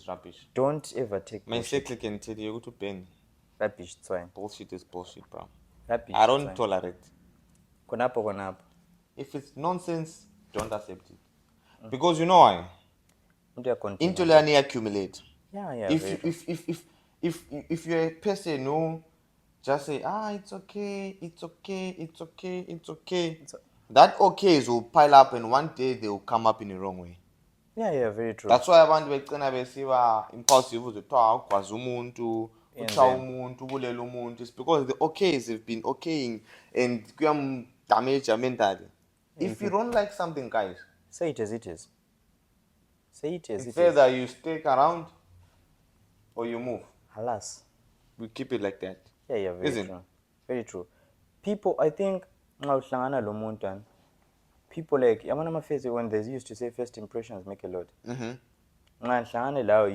rubbish. Don't ever take My bullshit. cycle can tell you go to Ben. Rubbish twine. Bullshit is bullshit, bro. Rubbish I don't twine. tolerate. Konapo. If it's nonsense, don't accept it. Because you know why? Intolani accumulate. Yeah. If you're a person who just say, it's okay, that okays will pile up and one day they will come up in the wrong way. Yeah, very true. That's why abantu begcina besiba impulsive uzothiwa ukwazi umuntu utshaya umuntu ubulela umuntu. It's because the okays have been okaying and kuyamdamage mentally. If you don't like something, guys, say it as it is. It's either you stick around or you move. Alas. We keep it like that. Yeah, very Isn't true. Very true. People, I think, people like, when they used to say first impressions make a lot. You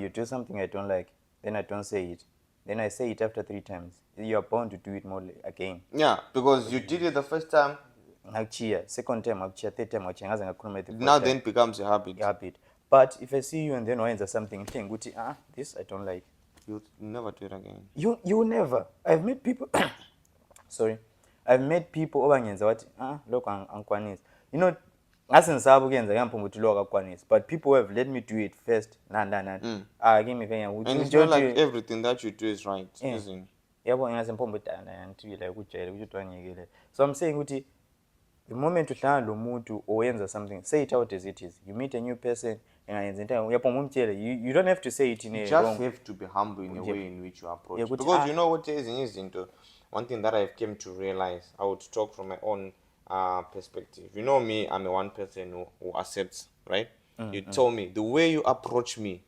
do something I don't like, then I don't say it. Then I say it after 3 times. You are bound to do it more again. Yeah, because you did it the first time. Second time, third time, now then it becomes a habit. But if I see you and then answer something, this I don't like. You'll never do it again. You never. I've met people. Sorry, I've met people obangenza wathi look angikwanisi. You know, ngasengisaba ukuyenza ngiyampomba ukuthi lokho akukwanisi. But people have let me do it first. Give me venga ukuthi. And it's not like everything that you do is right, isn't it? Yabo ngasenpomba udana yantile ukujela ukuthi wanyekele. So I'm saying ukuthi the moment uhlangana lo muntu oyenza something, say it out as it is. You meet a new person you don't have to say it in a wrong. You just have to be humble in a way in which you approach. Because you know what is into one thing that I've came to realize, I would talk from my own perspective. You know me, I'm a one person who accepts, right? You told me the way you approach me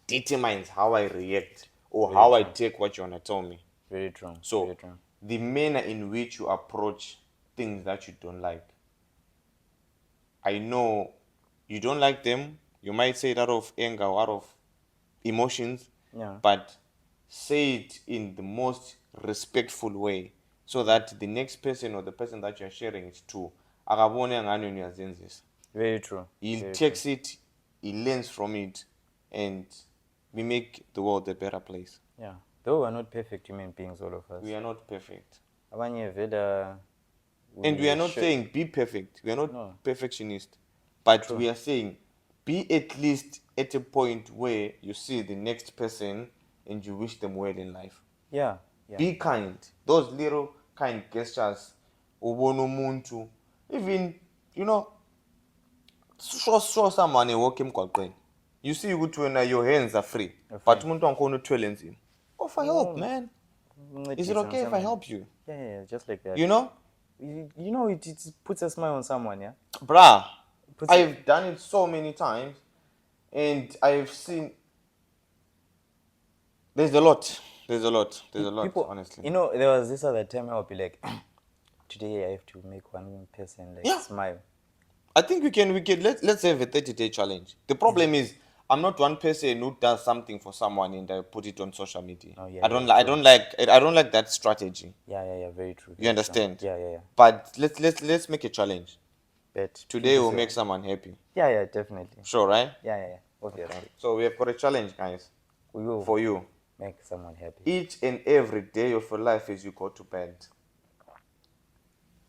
determines how I react or how I take what you want to tell me. Very true. So very true. The manner in which you approach things that you don't like, I know you don't like them. You might say it out of anger or out of emotions, but say it in the most respectful way so that the next person or the person that you're sharing it to, very true. He takes it, he learns from it, and we make the world a better place. Yeah. Though we're not perfect human beings, all of us. We are not perfect. And we are not saying be perfect. We are not perfectionists. But we are saying be at least at a point where you see the next person and you wish them well in life. Yeah. Be kind. Those little kind gestures. Even, show someone a walking call. You see when your hands are free. But offer help, man. Is it okay if I help you? Yeah, just like that. You know? It puts a smile on someone, yeah? Bruh. I've done it so many times, and I've seen. There's a lot, people, honestly. There was this other time I'll be like, today I have to make one person smile. I think we can. Let's have a 30-day challenge. The problem is, I'm not one person who does something for someone and I put it on social media. I don't like that strategy. Yeah, very true. You understand? Yeah. But let's make a challenge. Bet today will make someone happy. Yeah, definitely. Sure, right? Yeah, obviously. So we have got a challenge, guys. We will for you. Make someone happy. Each and every day of your life as you go to bed.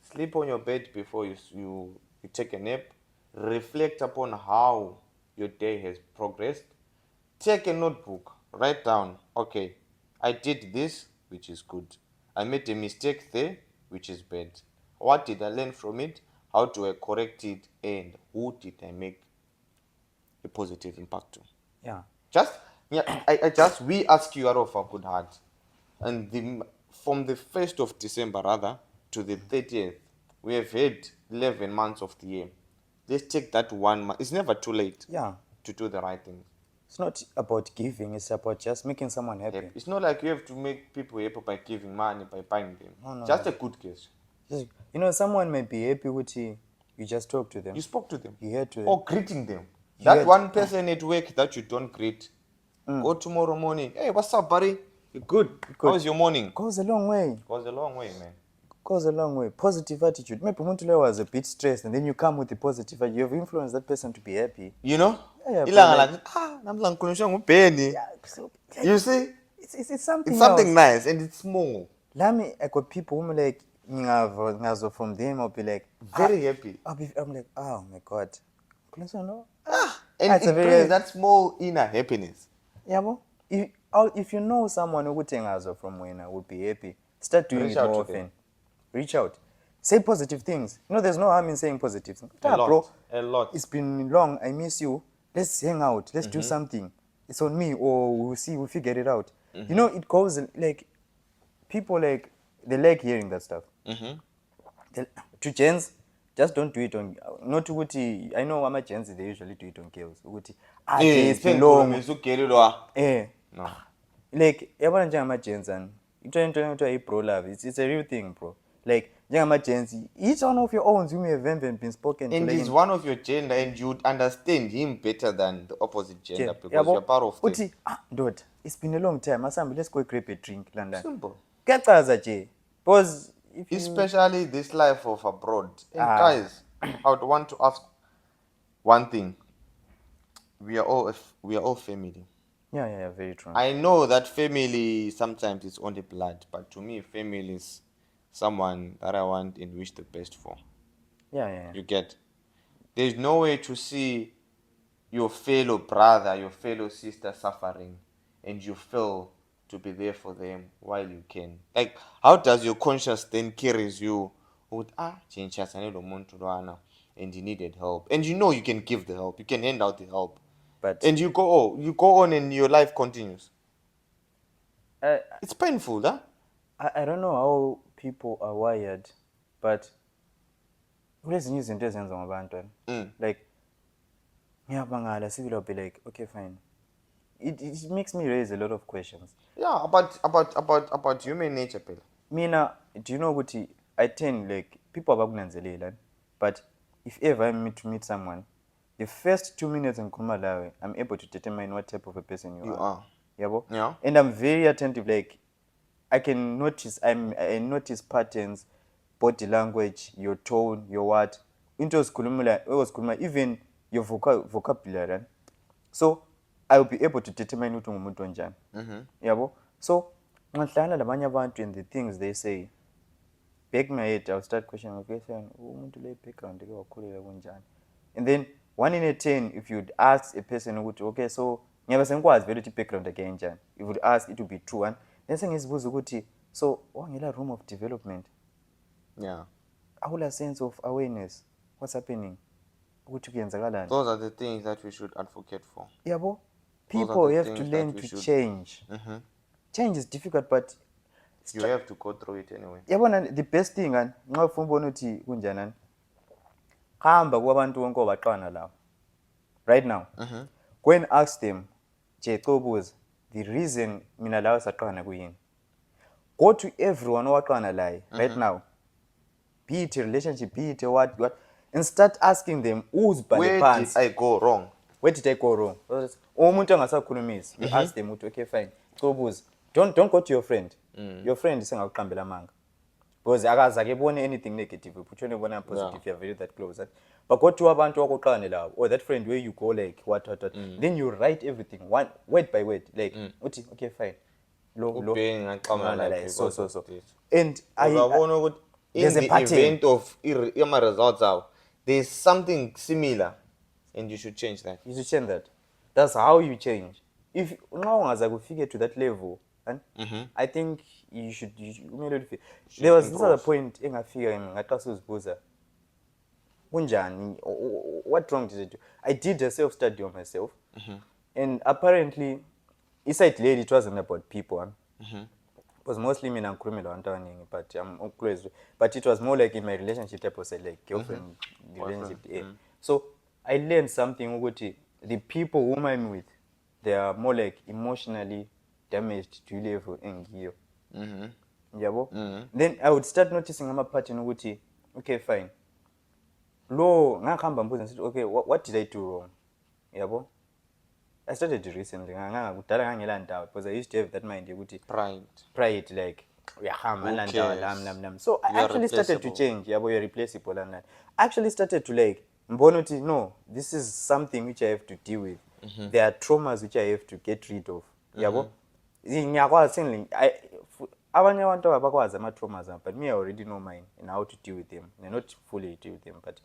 Sleep on your bed before you take a nap. Reflect upon how your day has progressed. Take a notebook. Write down, okay, I did this, which is good. I made a mistake there, which is bad. What did I learn from it? How do I correct it? And who did I make a positive impact to? Yeah. We ask you out of our good heart. And from the 1st of December, to the 30th, we have had 11 months of the year. Let's take that 1 month. It's never too late to do the right thing. It's not about giving, it's about just making someone happy. It's not like you have to make people happy by giving money, by buying them. No. Just a good gesture. Someone may be happy with You just talk to them. You spoke to them. You heard to them. Or greeting them. You That had- one person at work that you don't greet. Go tomorrow morning. Hey, what's up, buddy? You good? How's your morning? Goes a long way. Goes a long way, man. Goes a long way. Positive attitude. Maybe umuntu was a bit stressed, and then you come with the positive attitude. You have influenced that person to be happy. You know? Yeah, Ilanga but like, namhla ngikhulunyiswa nguBenny. So, You see? it's something. It's something else. nice and it's small. Lami, I got people who like ngazo from them. I'll be like Very happy. I'm like, oh my god. No. And It's it a very- brings that small inner happiness. Yeah, bo. If you know someone who ngazo from where would be happy, start doing Reach it out more to them. often. Reach out. Say positive things. You know, there's no harm in saying positive things. A lot. Bro, A lot. it's been long. I miss you. Let's hang out. Let's do something. It's on me, or we'll see. We'll figure it out. You know, it goes like people like they like hearing that stuff. To gents, just don't do it on. Not Uguti. I know Ama gents they usually do it on girls. Uguti. It's been long. No. Like yabona njengama gents and into a pro love. It's a real thing, bro. Like njengama gents, each one of your own you may have been spoken And to. he's one of your gender and you'd understand him better than the opposite gender because you're part of the Uti, dude, it's been a long time. Asambi, let's go grab a drink, London. simple. Kuyachaza nje. Because if you Especially this life of abroad. And guys, I would want to ask one thing. We are all family. yeah, very true. I know that family sometimes is only blood, but to me, family is someone that I want and wish the best for. Yeah. You get? There's no way to see your fellow brother, your fellow sister suffering, and you feel to be there for them while you can. Like, how does your conscience then carries you with chinchas and he needed help, and you know you can give the help, you can hand out the help, But and you go on, and your life continues. I It's painful, huh? I don't know how people are wired, but kulezinye izinto ezenziwa ngabantu like ngiyabangala sibili I'll be like okay fine. It makes me raise a lot of questions. Yeah, about human nature, Pela. Mina, do you know what I tend like people abakunanzelela, but if ever I meet someone, the first 2 minutes in Kumalawe, I'm able to determine what type of a person you are. Yabo? Yeah. And I'm very attentive. Like I can notice. I notice patterns, body language, your tone, your what. Into skulumula, even your vocabulary. So I will be able to determine ukuthi ngumuntu onjani. Yabo? So ngihlangana labanye abantu and the things they say, back my head, I'll start questioning, okay, umuntu le background ke wakhulela kunjani. And then 1 in 10, if you'd ask a person ukuthi okay, so ngiyabe sengikwazi vele ukuthi background yakhe enjani. If you would ask, it would be true. And then sengizibuza ukuthi so wangela room of development. Yeah. Awula sense of awareness. What's happening? Ukuthi kuyenzakalani? Those are the things that we should advocate for. Yabo? Those are People the have to things learn that we to should- change. Change is difficult, but You have to go through it anyway. yabona the best thing and nxa ufuna ubona ukuthi kunjanani, hamba kwabantu bonke obaqana lawo right now. Go and ask them, Jetobuza, the reason mina lawo saqana kuyini. Go to everyone owaqana laye right now, be it a relationship, be it a what, and start asking them who's by the Where pants. did I go wrong? Where did I go wrong? Umuntu angasakhulumisi. You ask them ukuthi okay fine. Xobuza. Don't go to your friend. Your friend sengakuqambela amanga. Because akazake ebone anything negative. Uphutshone ebona positive, you're very that close. But go to abantu wakuqane lawo, or that friend where you go like what. Then you write everything one word by word like uthi okay fine. Lo UBenny ngaqama like like so. because of this. And Uyabona ukuthi in there's a the pattern. event of ama results out, there's something similar, and you should change that. You should change that. That's how you change. If now as I could figure to that level, and I think you should there was this other point in Buza. What wrong did I do? I did a self-study on myself, and apparently, inside lady it wasn't about people. It was mostly me and criminal, but I'm close. But it was more like in my relationship type of like girlfriend relationship. So I learned something. The people whom I'm with, they are more like emotionally damaged to level engiyo. Yabo? Then I would start noticing I'm a pattern. Okay, fine. lo ngakuhamba mbuza ngithi okay what did I do wrong yabo. I started recently kudala ngangela ndawo because I used to have that mind yokuthi pride like uyahamba nandawo lam. So I actually started to change yabo, you're replaceable and that. I actually started to like mbona uthi no, this is something which I have to deal with. There are traumas which I have to get rid of yabo. Ngiyakwazi singling abanye abantu abakwazi ama-traumas, but me I already know mine and how to deal with them. And not fully deal with them, but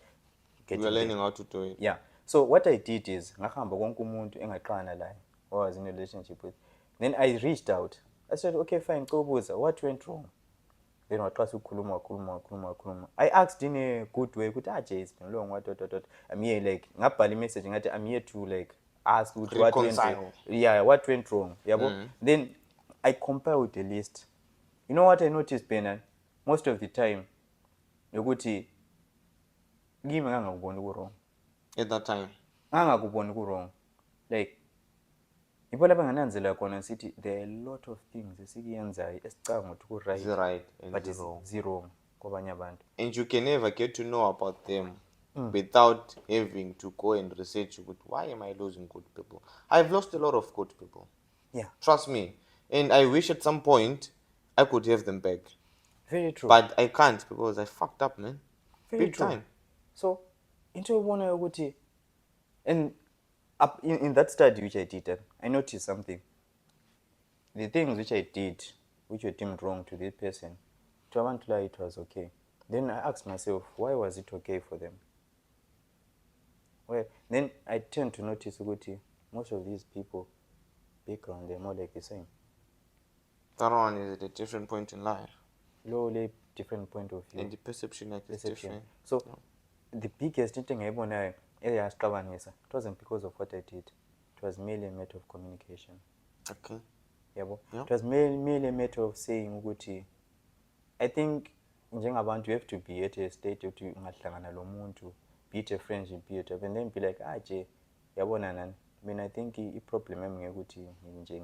you're learning how to do it. Yeah. So what I did is ngahamba konke umuntu engaqana laye who I was in a relationship with. Then I reached out. I said, okay, fine, Kobuza, what went wrong? Then waqasa ukukhuluma. I asked in a good way, ukuthi Jay, it's been long, what. I'm here like ngabhala message ngathi I'm here to like ask what went wrong. Yeah, what went wrong? Yabo. Then I compiled a list. You know what I noticed, Benan? Most of the time, yokuthi kimi ngangakuboni ku-wrong. At that time Ngangakuboni ku-wrong. Like ipo lapha ngananzela khona sithi there are a lot of things esikuyenzayo esicanga ukuthi ku-right but it's wrong kwabanye abantu. And you can never get to know about them without having to go and research why am I losing good people. I've lost a lot of good people. Yeah. Trust me. And I wish at some point I could have them back. Very true. But I can't because I fucked up, man. Very Big true. time. So into ubona ukuthi, and up in that study which I did, I noticed something. The things which I did, which were deemed wrong to this person, to abantu la it was okay. Then I asked myself, why was it okay for them? Well, then I tend to notice ukuthi most of these people background they're more like the same. That one is at a different point in life. Lowly different point of view. And the perception is different. So the biggest thing engayibonayo eyasiqabanisa, it wasn't because of what I did. It was merely a matter of communication. Okay. Yabo. Yeah. It was merely a matter of saying ukuthi I think njengabantu you have to be at a state of ungahlangana lo muntu, be it a friendship, be it and then be like Jay yabona nani. I mean, I think the problem yami ngekuthi nje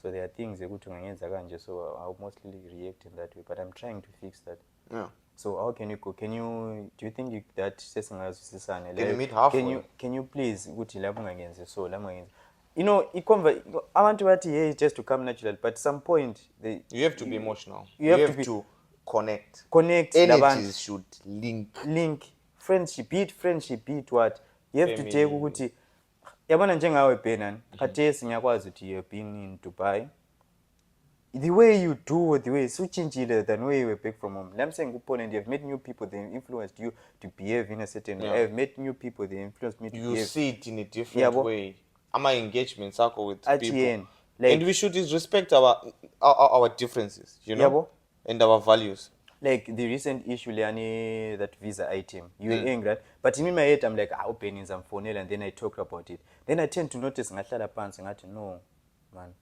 so there are things ukuthi ungangenza kanje, so I'll mostly react in that way, but I'm trying to fix that. Yeah. So how can you go? Do you think that sesingazwisisana? Can you meet halfway? Can you please ukuthi lapho ungangenzi so lapho ungangenzi? You know, abantu bathi hey just to come natural, but some point you have to be emotional. You have to connect. Energies should link friendship, be it what you have to take ukuthi yabona njengawe Benan khathesi ngiyakwazi ukuthi you've been in Dubai. The way you do, the way so changile than way you were back from home. I'm saying and you've met new people, they influenced you to behave in a certain way. I've met new people, they influenced me to behave. You see it in a different way. My engagement circle with people. And we should respect our differences, you know, and our values. Like the recent issue, Leani, that visa item, you were angry, but in my head, I'm like, opening some phone, and then I talked about it. Then I tend to notice, no, man.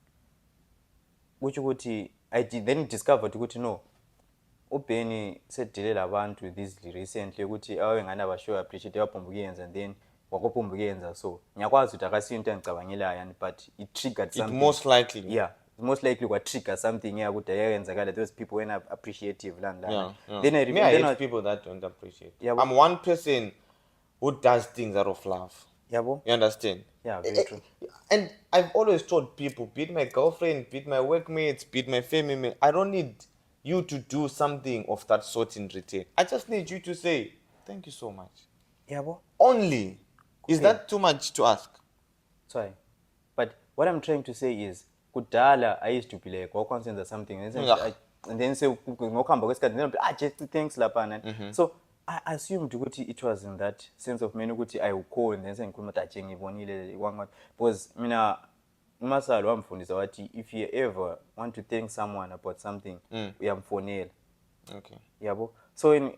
Which I did then discovered ukuthi no uBenny sedilela abantu this recently ukuthi awengana basho appreciate yapombuyenza and then wakopombuyenza so ngiyakwazi ukuthi akasiyo into engicabangelayo but it triggered something. It most likely what trigger something ukuthi ayenzakala those people when appreciative land. Then I hate people that don't appreciate. I'm one person who does things out of love. Yabo? You understand? Yeah, very true. And I've always told people, be it my girlfriend, be it my workmates, be it my family, I don't need you to do something of that sort in return. I just need you to say, thank you so much. Yabo? Only. Is that too much to ask? Sorry. But what I'm trying to say is, kudala, I used to be like, or concerns or something. And then say, just thanks, Lapana. So, I assumed it was in that sense of menukuti I will call and then say because Masalo wamfundisa wathi if you ever want to thank someone about something uyamfonela. Okay. Yabo. So in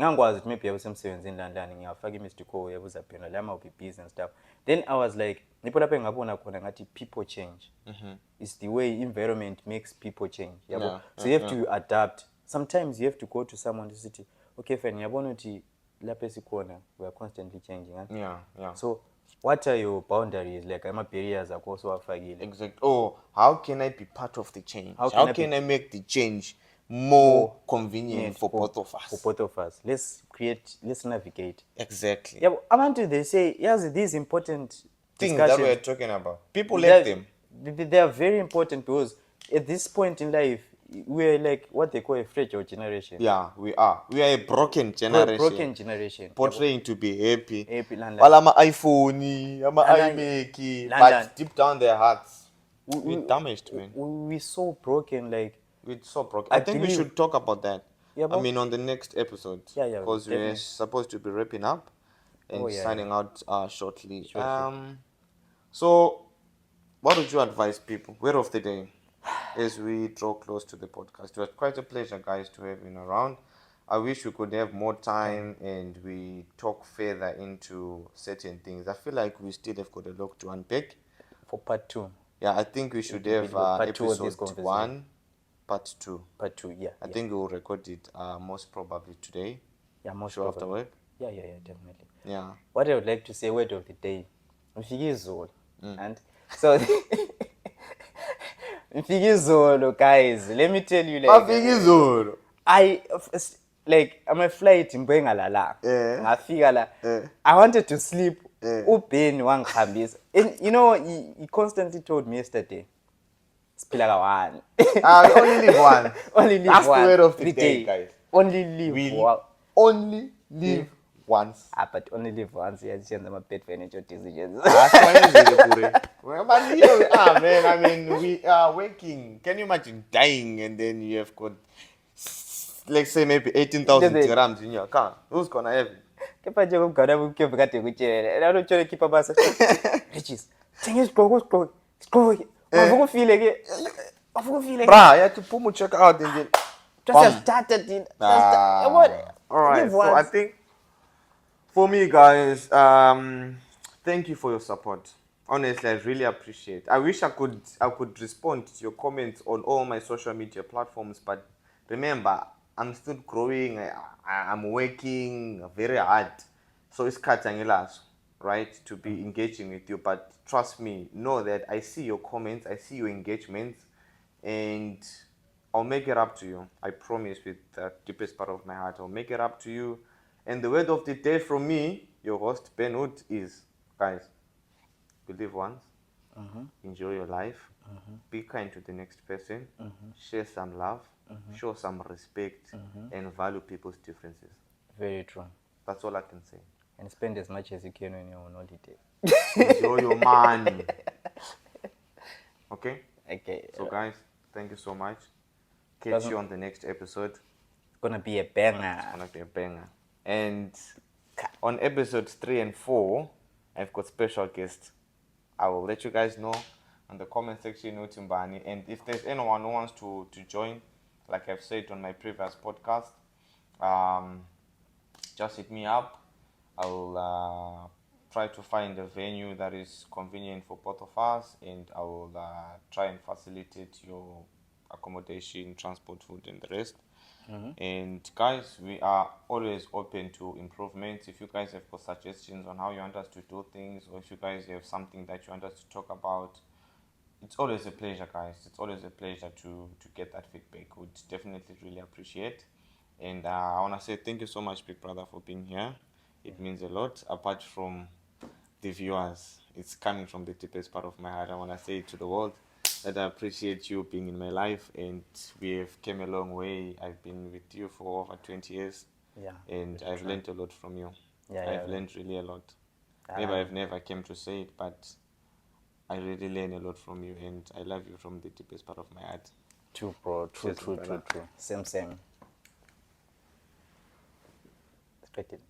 ngangwazi ukuthi maybe yabusemsebenzini landlani ngiyafaka imissed call yabuza phela la will be busy and stuff. Then I was like nipo lapha engabona khona ngathi people change. It's the way environment makes people change. Yabo. So you have to adapt. Sometimes you have to go to someone to say okay, fine, ngiyabona ukuthi lapha esikhona we are constantly changing. Yeah. So what are your boundaries? Like barriers akho so wafakile. Exactly. Oh, how can I be part of the change? How can I make the change more convenient for both of us. For both of us. Let's navigate. Exactly. Yeah, but I want to they say, yes, these important Things that we're discussions. talking about. People like them. They are very important because at this point in life, we're like what they call a fragile generation. Yeah, we are. We are a broken generation. Broken generation. Portraying to be happy. Happy, London. While I'm an iPhone, I'm an London. iMac, London. but deep down their hearts, we're damaged, man. We're so broken, like. We're so broken. I think we believe- should talk about that. Yeah, I but- mean, on the next episode. Yeah, Because we're definitely. supposed to be wrapping up and Oh, yeah, signing out shortly. Shortly. So, what would you advise people? Word of the day, as we draw close to the podcast. It was quite a pleasure, guys, to have you around. I wish we could have more time and we talk further into certain things. I feel like we still have got a lot to unpack. For part 2. Yeah, I think we should It'll have be part 2 of this episode conversation. 1, part 2. Part 2, yeah. I think we'll record it most probably today. Yeah, most Sure, after probably. work. Yeah, definitely. Yeah. What I would like to say, word of the day, Mfikizolo. And so, Mfikizolo, guys, let me tell you, like, I'm a flight in Bengalala. Ngafika la. I wanted to sleep. Ubeni wangikhambisa. And you know, he constantly told me yesterday, "Siphila ka-one." We only live once. Only live That's once. the word of the Every day, guys. Only live We once. only live once. But only live once. Yeah, change my bad financial decisions. But here we are, man. I mean, we are working. Can you imagine dying and then you have got, let's say, maybe 18,000 dirhams in your account? Who's gonna have it? Kepha nje kumgada ukuyovika kade kutshelele. La utshole khipha basa. Regis, thenga isigqoko. Wavuka ufile ke. Wavuka ufile ke. Bruh, you have to pull my check out and then. Just started it. Alright, so I think for me, guys, thank you for your support. Honestly, I really appreciate. I wish I could respond to your comments on all my social media platforms, but remember, I'm still growing. I'm working very hard, so it's katangilas, right, to be engaging with you. But trust me, know that I see your comments, I see your engagements, and I'll make it up to you. I promise, with the deepest part of my heart, I'll make it up to you. And the word of the day from me, your host Ben Wood, is, guys, you live once, enjoy your life, be kind to the next person, share some love, show some respect, and value people's differences. Very true. That's all I can say. And spend as much as you can when you're on holiday. Enjoy your money. Okay? Okay. So, guys, thank you so much. Catch you on the next episode. It's gonna be a banger. It's gonna be a banger. And on episodes 3 and 4, I've got special guests. I will let you guys know in the comment section, Utimbani. And if there's anyone who wants to join, like I've said on my previous podcast, just hit me up. I'll try to find a venue that is convenient for both of us, and I will try and facilitate your accommodation, transport, food, and the rest. And guys, we are always open to improvements. If you guys have got suggestions on how you want us to do things, or if you guys have something that you want us to talk about, it's always a pleasure, guys. It's always a pleasure to get that feedback. Would definitely really appreciate. And I want to say thank you so much, Big Brother, for being here. It means a lot. Apart from the viewers, it's coming from the deepest part of my heart. I want to say it to the world that I appreciate you being in my life, and we have come a long way. I've been with you for over 20 years, and I've learned a lot from you. I've learned really a lot. Maybe I've never came to say it, but I really learn a lot from you, and I love you from the deepest part of my heart. True, bro. True. Same. Expected.